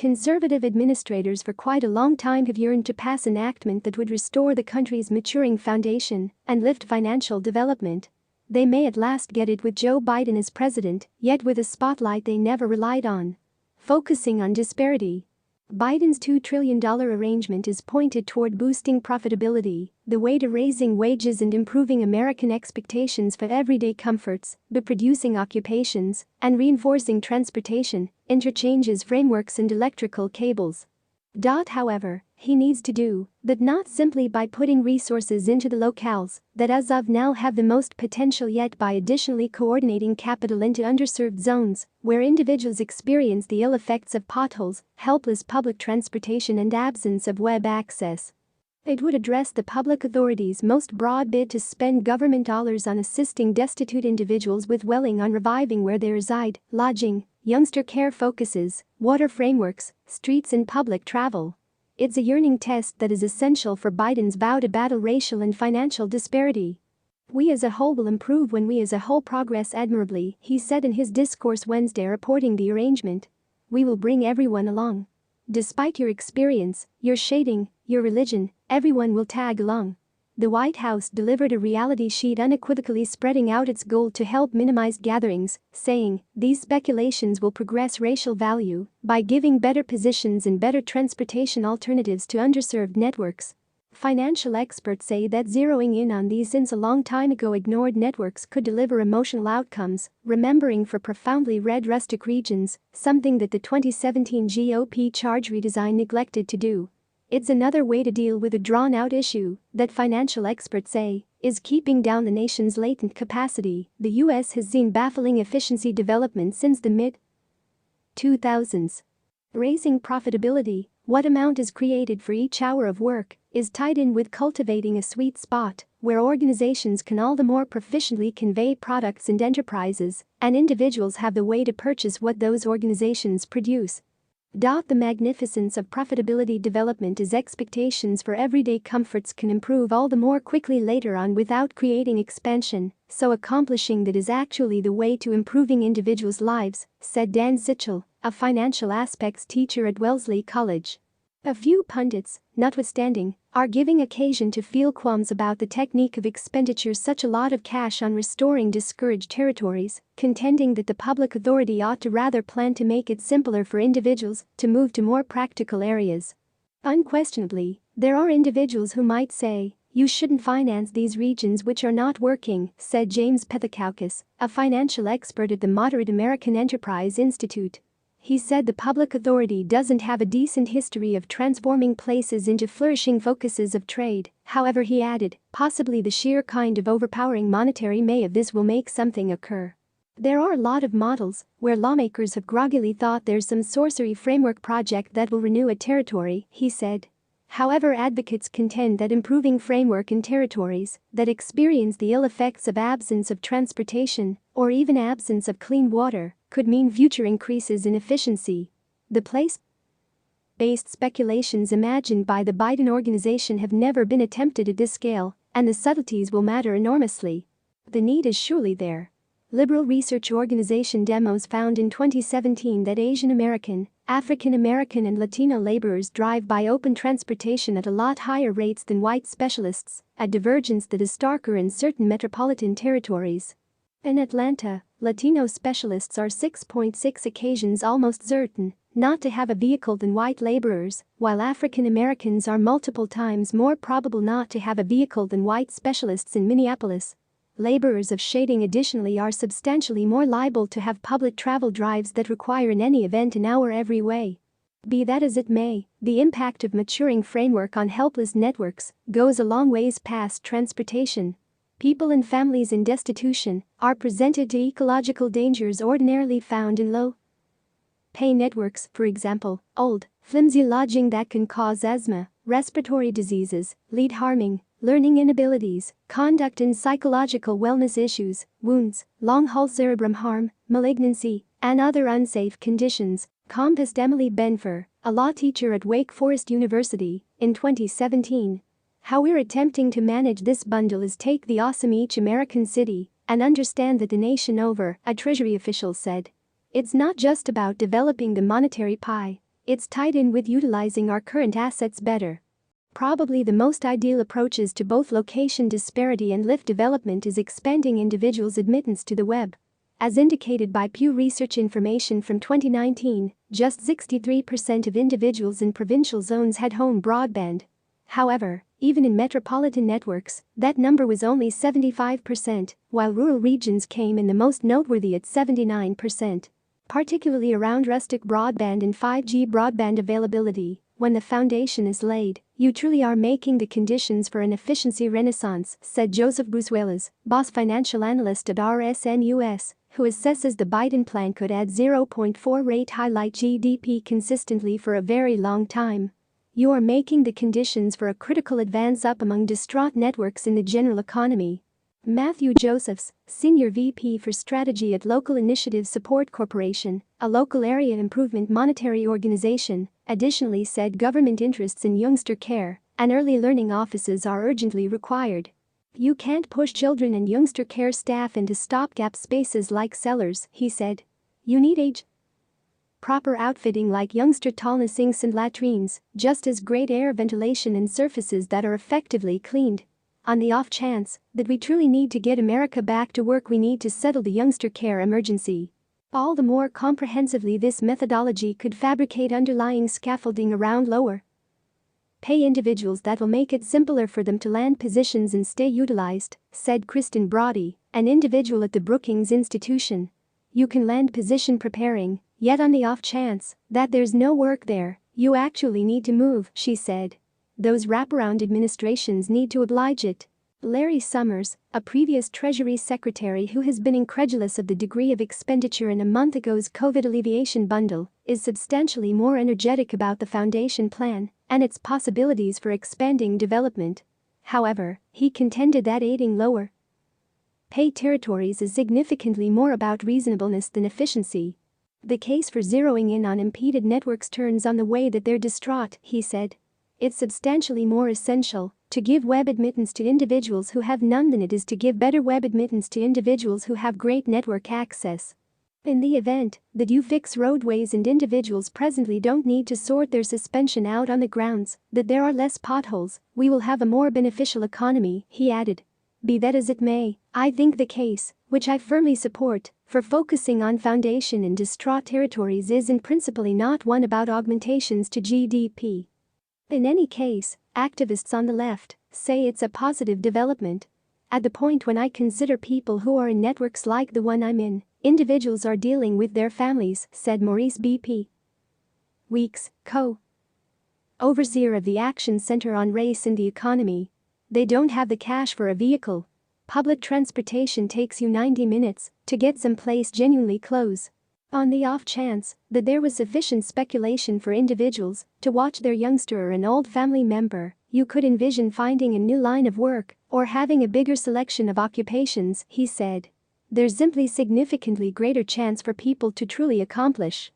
Conservative administrators for quite a long time have yearned to pass an enactment that would restore the country's maturing foundation and lift financial development. They may at last get it with Joe Biden as president, yet with a spotlight they never relied on. Focusing on disparity. Biden's $2 trillion arrangement is pointed toward boosting profitability, the way to raising wages and improving American expectations for everyday comforts, but producing occupations, and reinforcing transportation, interchanges, frameworks, and electrical cables. However, he needs to do that not simply by putting resources into the locales that as of now have the most potential, yet by additionally coordinating capital into underserved zones where individuals experience the ill effects of potholes, helpless public transportation, and absence of web access. It would address the public authorities' most broad bid to spend government dollars on assisting destitute individuals with dwelling on reviving where they reside, lodging, youngster care focuses, water frameworks, streets, and public travel. It's a yearning test that is essential for Biden's vow to battle racial and financial disparity. "We as a whole will improve when we as a whole progress admirably," he said in his discourse Wednesday reporting the arrangement. "We will bring everyone along. Despite your experience, your shading, your religion, everyone will tag along." The White House delivered a reality sheet unequivocally spreading out its goal to help minimize gatherings, saying, "These speculations will progress racial value by giving better positions and better transportation alternatives to underserved networks." Financial experts say that zeroing in on these since a long time ago ignored networks could deliver emotional outcomes, remembering for profoundly red rustic regions, something that the 2017 GOP charge redesign neglected to do. It's another way to deal with a drawn-out issue that financial experts say is keeping down the nation's latent capacity. The U.S. has seen baffling efficiency development since the mid-2000s. Raising profitability, what amount is created for each hour of work, is tied in with cultivating a sweet spot where organizations can all the more proficiently convey products and enterprises, and individuals have the way to purchase what those organizations produce. The magnificence of profitability development is expectations for everyday comforts can improve all the more quickly later on without creating expansion, so accomplishing that is actually the way to improving individuals' lives, said Dan Sichel, a financial aspects teacher at Wellesley College. A few pundits, notwithstanding, are giving occasion to feel qualms about the technique of expenditure such a lot of cash on restoring discouraged territories, contending that the public authority ought to rather plan to make it simpler for individuals to move to more practical areas. Unquestionably, there are individuals who might say, "You shouldn't finance these regions which are not working," said James Pethakauskas, a financial expert at the Moderate American Enterprise Institute. He said the public authority doesn't have a decent history of transforming places into flourishing focuses of trade. However, he added, possibly the sheer kind of overpowering monetary may of this will make something occur. There are a lot of models where lawmakers have groggily thought there's some sorcery framework project that will renew a territory, he said. However, advocates contend that improving framework in territories that experience the ill effects of absence of transportation or even absence of clean water could mean future increases in efficiency. The place-based speculations imagined by the Biden organization have never been attempted at this scale, and the subtleties will matter enormously. The need is surely there. Liberal research organization Demos found in 2017 that Asian American, African American, and Latino laborers drive by open transportation at a lot higher rates than white specialists, a divergence that is starker in certain metropolitan territories. In Atlanta, Latino specialists are 6.6 occasions almost certain not to have a vehicle than white laborers, while African Americans are multiple times more probable not to have a vehicle than white specialists in Minneapolis. Laborers of shading additionally are substantially more liable to have public travel drives that require in any event an hour every way. Be that as it may, the impact of maturing framework on helpless networks goes a long ways past transportation. People and families in destitution are presented to ecological dangers ordinarily found in low-pay networks, for example, old, flimsy lodging that can cause asthma, respiratory diseases, lead harming, learning inabilities, conduct and psychological wellness issues, wounds, long-haul cerebrum harm, malignancy, and other unsafe conditions, compassed Emily Benfer, a law teacher at Wake Forest University, in 2017. How we're attempting to manage this bundle is take the awesome each American city and understand that the nation over, a Treasury official said. It's not just about developing the monetary pie. It's tied in with utilizing our current assets better. Probably the most ideal approaches to both location disparity and lift development is expanding individuals' admittance to the web. As indicated by Pew Research information from 2019, just 63% of individuals in provincial zones had home broadband. However, even in metropolitan networks, that number was only 75%, while rural regions came in the most noteworthy at 79%. Particularly around rustic broadband and 5G broadband availability, when the foundation is laid, you truly are making the conditions for an efficiency renaissance, said Joseph Brusuelas, boss financial analyst at RSM US, who assesses the Biden plan could add 0.4 rate highlight GDP consistently for a very long time. You are making the conditions for a critical advance up among distraught networks in the general economy. Matthew Josephs, Senior VP for Strategy at Local Initiative Support Corporation, a local area improvement monetary organization, additionally said government interests in youngster care and early learning offices are urgently required. You can't push children and youngster care staff into stopgap spaces like cellars, he said. You need age proper outfitting like youngster tallness sinks and latrines, just as great air ventilation and surfaces that are effectively cleaned. On the off chance that we truly need to get America back to work, we need to settle the youngster care emergency. All the more comprehensively, this methodology could fabricate underlying scaffolding around lower pay individuals that will make it simpler for them to land positions and stay utilized, said Kristen Brody, an individual at the Brookings Institution. You can land position preparing, yet on the off chance that there's no work there, you actually need to move, she said. Those wraparound administrations need to oblige it. Larry Summers, a previous Treasury Secretary who has been incredulous of the degree of expenditure in a month ago's COVID alleviation bundle, is substantially more energetic about the foundation plan and its possibilities for expanding development. However, he contended that aiding lower pay territories is significantly more about reasonableness than efficiency. The case for zeroing in on impeded networks turns on the way that they're distraught, he said. It's substantially more essential to give web admittance to individuals who have none than it is to give better web admittance to individuals who have great network access. In the event that you fix roadways and individuals presently don't need to sort their suspension out on the grounds that there are less potholes, we will have a more beneficial economy, he added. Be that as it may, I think the case, which I firmly support, for focusing on foundation in distraught territories is in principle not one about augmentations to GDP. In any case, activists on the left say it's a positive development. At the point when I consider people who are in networks like the one I'm in, individuals are dealing with their families, said Maurice B.P. Weeks, co-overseer of the Action Center on Race in the Economy. They don't have the cash for a vehicle. Public transportation takes you 90 minutes to get someplace genuinely close. On the off chance that there was sufficient speculation for individuals to watch their youngster or an old family member, you could envision finding a new line of work or having a bigger selection of occupations, he said. There's simply significantly greater chance for people to truly accomplish